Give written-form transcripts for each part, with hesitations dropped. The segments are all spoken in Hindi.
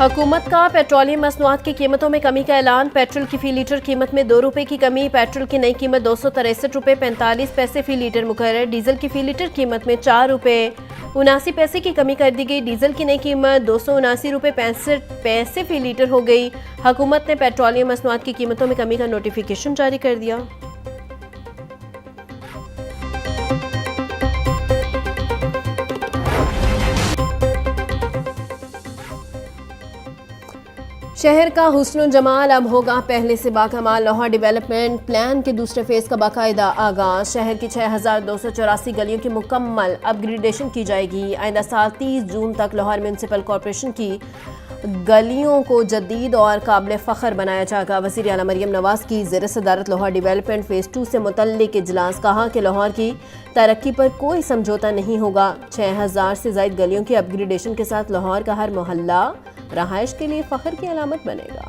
हुकूमत का पेट्रोलियम मसनूआत की कीमतों में कमी का ऐलान। पेट्रोल की फी लीटर कीमत में 2 रुपए की कमी। पेट्रोल की नई कीमत 263 रुपए 45 पैसे फी लीटर मुकर्रर। डीजल की फी लीटर कीमत में 4 रुपए 79 पैसे की कमी कर दी गई। डीजल की नई कीमत 279 रुपए 65 पैसे फी लीटर हो गई। हुकूमत ने पेट्रोलियम मसनूआत की कीमतों में कमी का नोटिफिकेशन जारी कर दिया। शहर का हुस्न जमाल अब होगा पहले से बाकमाल। लाहौर डेवलपमेंट प्लान के दूसरे फेज का बाकायदा आगाज। शहर की 6284 गलियों की मुकम्मल अपग्रेडेशन की जाएगी। आइंदा साल 30 जून तक लाहौर म्यूनसिपल कॉरपोरेशन की गलियों को जदीद और काबिल फ़ख्र बनाया जाएगा। वज़ीर आला मरियम नवाज की ज़ेर सदारत लाहौर डेवलपमेंट फ़ेज़ 2 से मुतल्लिक इजलास। कहा कि लाहौर की तरक्की पर कोई समझौता नहीं होगा। 6000 से ज़ायद गलियों की अपग्रेडेशन के साथ लाहौर का हर मोहल्ला रहायश के लिए फ़ख्र की अलामत बनेगा।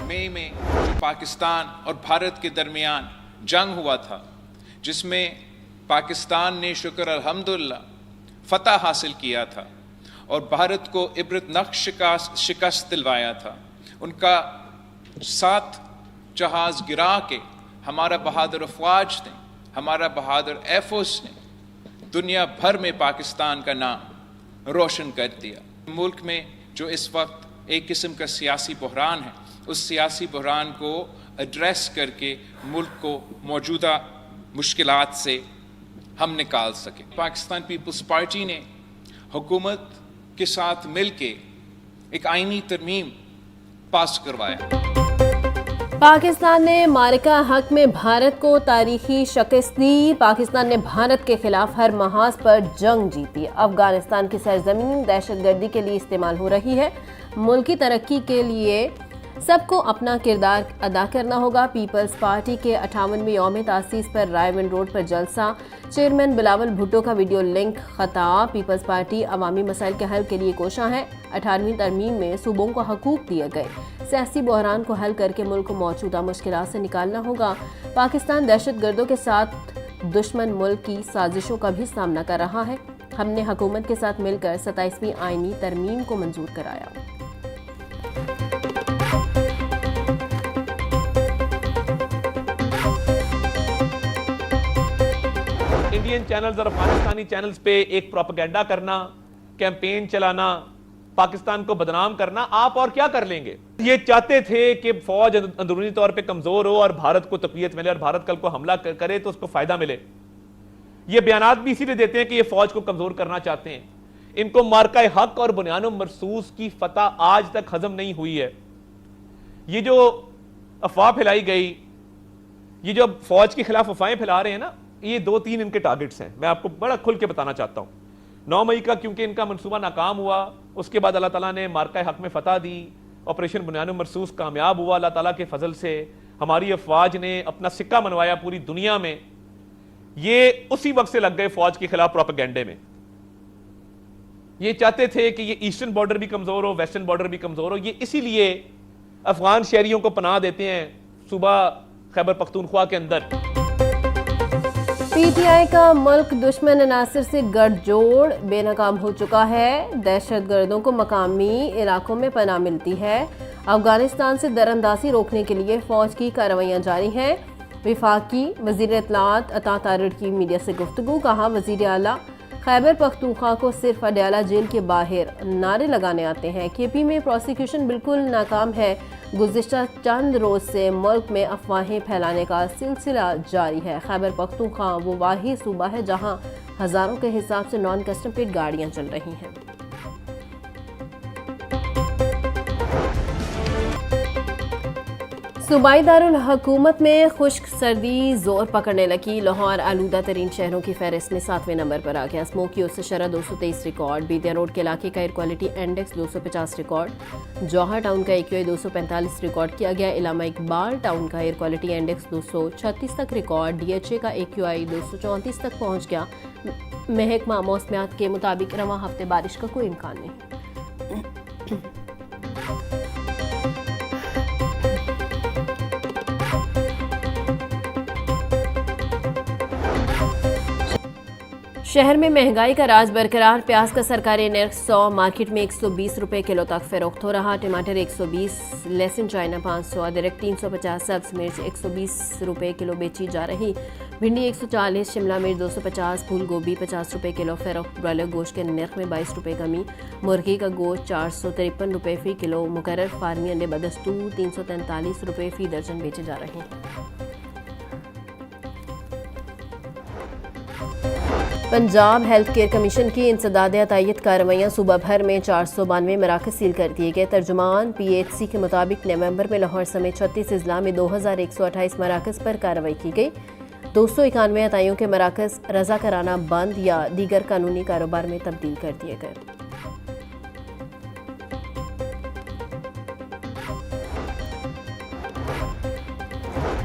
मई में जो पाकिस्तान और भारत के दरमियान जंग हुआ था, जिसमें पाकिस्तान ने शुक्र अल्हम्दुलिल्लाह फतह हासिल किया था और भारत को इबरतनाक शिकस्त दिलवाया था, उनका 7 जहाज़ गिरा के हमारा बहादुर अफवाज ने, हमारा बहादुर एयरफोर्स ने दुनिया भर में पाकिस्तान का नाम रोशन कर दिया। मुल्क में जो इस वक्त एक किस्म का सियासी बहरान है, उस सियासी बहरान को एड्रेस करके मुल्क को मौजूदा मुश्किलात से हम निकाल सके। पाकिस्तान पीपल्स पार्टी ने हुकूमत के साथ मिलके एक आईनी तरमीम पास करवाया। पाकिस्तान ने मारिका हक में भारत को तारीखी शिकस्त दी। पाकिस्तान ने भारत के खिलाफ हर महाज पर जंग जीती। अफगानिस्तान की सरजमीन दहशतगर्दी के लिए इस्तेमाल हो रही है। मुल्क की तरक्की के लिए सबको अपना किरदार अदा करना होगा। पीपल्स पार्टी के 58वें यौम तासीस पर रायवन रोड पर जलसा। चेयरमैन बिलावल भुट्टो का वीडियो लिंक खताब। पीपल्स पार्टी अवामी मसाइल के हल के लिए कोशां है। 18वीं तरमीम में सूबों को हकूक दिए गए। सियासी बहरान को हल करके मुल्क को मौजूदा मुश्किलात से निकालना होगा। पाकिस्तान दहशतगर्दों के साथ दुश्मन मुल्क की साजिशों का भी सामना कर रहा है। हमने हुकूमत के साथ मिलकर 27वीं आईनी तरमीम को मंजूर कराया। इंडियन चैनल्स और अफगानिस्तानी चैनल्स पे एक प्रोपेगेंडा करना, कैंपेन चलाना, पाकिस्तान को बदनाम करना, आप और क्या कर लेंगे। ये चाहते थे कि फौज अंदरूनी तौर पे कमजोर हो और भारत को तकवीयत मिले और भारत कल को हमला करे तो उसको फायदा मिले। ये बयानात भी इसीलिए देते हैं कि ये फौज को कमजोर करना चाहते हैं। इनको मार्का हक और बुनियानो मरसूस की फतह आज तक हजम नहीं हुई है। ये जो अफवाह फैलाई गई, ये जो फौज के खिलाफ अफवाहें फैला रहे हैं ना, ये 2-3 इनके टारगेट्स हैं। मैं आपको बड़ा खुल के बताना चाहता हूं। 9 मई का क्योंकि इनका मंसूबा नाकाम हुआ, उसके बाद अल्लाह ताला ने मार्का हक में फतह दी, ऑपरेशन बुनियानो मरसूस कामयाब हुआ अल्लाह ताला के फजल से। हमारी अफवाज ने अपना सिक्का मनवाया पूरी दुनिया में। ये उसी वक्त से लग गए फौज के खिलाफ प्रोपेगेंडे में। ये चाहते थे कि ये ईस्टर्न बॉर्डर भी कमजोर हो, वेस्टर्न बॉर्डर भी कमजोर हो। ये इसीलिए अफगान शहरियों को पनाह देते हैं सूबा खैबर पख्तूनख्वा के अंदर। पीटीआई का मुल्क दुश्मन अनासर से गठजोड़ बेनकाम हो चुका है। दहशतगर्दों को मकामी इलाकों में पनाह मिलती है। अफगानिस्तान से दरअंदाजी रोकने के लिए फौज की कार्रवाइयां जारी हैं। विफाकी वजीर इत्तलात अता तारिड़ की मीडिया से गुफ्तगू। कहा वजीर आला खैबर पख्तूनख्वा को सिर्फ अडयाला जेल के बाहर नारे लगाने आते हैं। केपी में प्रोसिक्यूशन बिल्कुल नाकाम है। गुज़िश्ता चंद रोज से मुल्क में अफवाहें फैलाने का सिलसिला जारी है। खैबर पख्तूनख्वा वो वाहिद सूबा है जहां हज़ारों के हिसाब से नॉन कस्टम पेड गाड़ियां चल रही हैं। सूबाई दारुल हुकूमत में खुश्क सर्दी जोर पकड़ने लगी। लाहौर आलूदा तरीन शहरों की फहरिस्त में 7वें नंबर पर आ गया। स्मोकी उससे शरह 223 रिकॉर्ड। बीदिया रोड के इलाके का एयर क्वालिटी इंडेक्स 250 रिकॉर्ड। जौहर टाउन का AQI 245 रिकॉर्ड किया गया। इलामा इकबाल टाउन का एयर क्वालिटी इंडेक्स 236 तक रिकॉर्ड। DHA का AQI 234 तक पहुँच गया। महकमा मौसमियात के मुताबिक रवां हफ्ते बारिश का कोई इम्कान नहीं। शहर में महंगाई का राज बरकरार। प्याज का सरकारी निर्ख 100, मार्केट में 120 रुपए किलो तक फरोख्त हो रहा। टमाटर 120, लहसुन चाइना 500, अदरक 350, सब्ज मिर्च 120 रुपए किलो बेची जा रही। भिंडी 140, शिमला मिर्च 250, फूल गोभी 50 रुपए किलो फरोख्त। ब्रॉयलर गोश्त के निर्ख में 22 रुपए कमी। मुर्गी का गोश्त 453 रुपए फी किलो मुकर्रर। फार्मी अंडे बदस्तूर 343 रुपए फी दर्जन बेचे जा रहे हैं। पंजाब हेल्थ केयर कमीशन की इंसदाद अतायत कार्रवाइयाँ। सूबा भर में 492 मराकज़ सील कर दिए गए। तर्जुमान PHC के मुताबिक नवंबर में लाहौर समेत 36 अजला में 2128 मराकज़ पर कार्रवाई की गई। 291 अताइयों के मराकज़ रजा कराना बंद या दीगर कानूनी कारोबार में तब्दील कर दिए गए।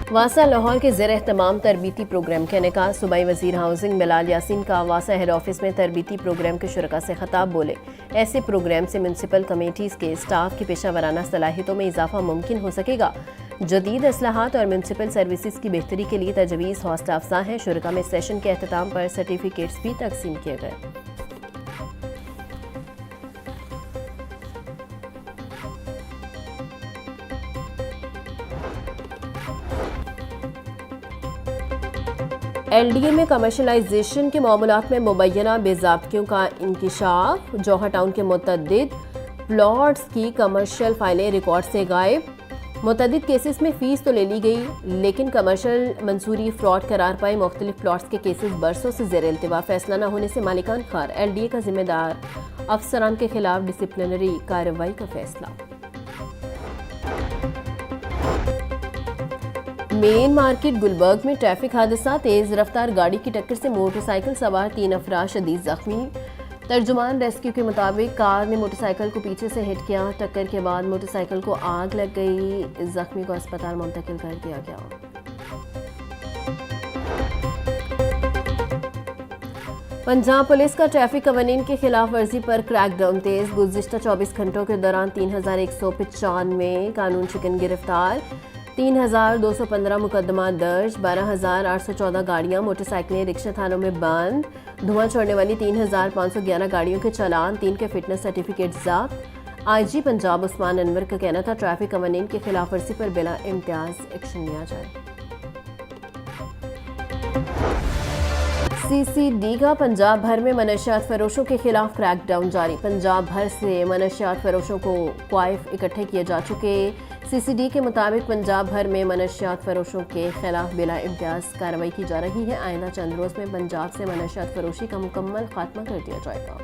वासा लाहौर के ज़ेर एहतमाम तरबीती प्रोग्राम के इनेकाद। सूबाई वज़ीर हाउसिंग बिलाल यासीन का वासा हेड ऑफिस में तरबीती प्रोग्राम के शुरका से खिताब बोले, ऐसे प्रोग्राम से म्यूनसिपल कमेटीज़ के स्टाफ की पेशा वराना सलाहियतों में इजाफा मुमकिन हो सकेगा। जदीद असलाहात और म्यूनसिपल सर्विसेज की बेहतरी के लिए तजवीज़ हौसला अफजा है। शुरका में सेशन के अख्ताम पर सर्टिफिकेट्स भी तकसीम किए गए। LDA में कमर्शलाइजेशन के मामलात में मुबैना बेज़ाब्तियों का इंकिशाफ। जौहर टाउन के मुतअद्दिद प्लॉट्स की कमर्शियल फाइलें रिकॉर्ड से गायब। मुतअद्दिद केसेस में फ़ीस तो ले ली गई, लेकिन कमर्शियल मंसूरी फ्रॉड करार पाए। मुख्तलिफ प्लॉट्स के केसेस बरसों से ज़ेर इल्तिवा। फैसला न होने से मालिकान खार। LDA का जिम्मेदार अफसरान के खिलाफ डिसिप्लिनरी कार्रवाई का फैसला। मेन मार्केट गुलबर्ग में ट्रैफिक हादसा। तेज रफ्तार गाड़ी की टक्कर से मोटरसाइकिल सवार 3 अफराद शदीद जख्मी। तर्जुमान रेस्क्यू के मुताबिक कार ने मोटरसाइकिल को पीछे से हिट किया। टक्कर के बाद मोटरसाइकिल को आग लग गई। जख्मी को अस्पताल मुंतकिल कर दिया गया। पंजाब पुलिस का ट्रैफिक कवानीन की खिलाफ वर्जी पर क्रैकडाउन तेज। गुज़िश्ता 24 घंटों के दौरान 3195 कानून शिकन गिरफ्तार। 3215 मुकदमा दर्ज। 12814 गाड़ियां, मोटरसाइकिलें, रिक्शा थानों में बंद। धुआं छोड़ने वाली 3511 गाड़ियों के चालान। 3 के फिटनेस सर्टिफिकेट जब्त। IG पंजाब उस्मान अनवर का कहना था ट्रैफिक कवानीन की खिलाफ वर्जी पर बिला इम्तियाज एक्शन लिया जाए। CCD का पंजाब भर में मनशियात फरोशों के खिलाफ क्रैकडाउन जारी। पंजाब भर से मनशियात फरोशों को क्वाइफ इकट्ठे किए जा चुके। CCD के मुताबिक पंजाब भर में मनशियात फरोशों के खिलाफ बिला इम्तियाज कार्रवाई की जा रही है। आइंदा चंद रोज़ में पंजाब से मनशियात फरोशी का मुकम्मल खात्मा कर दिया जाएगा।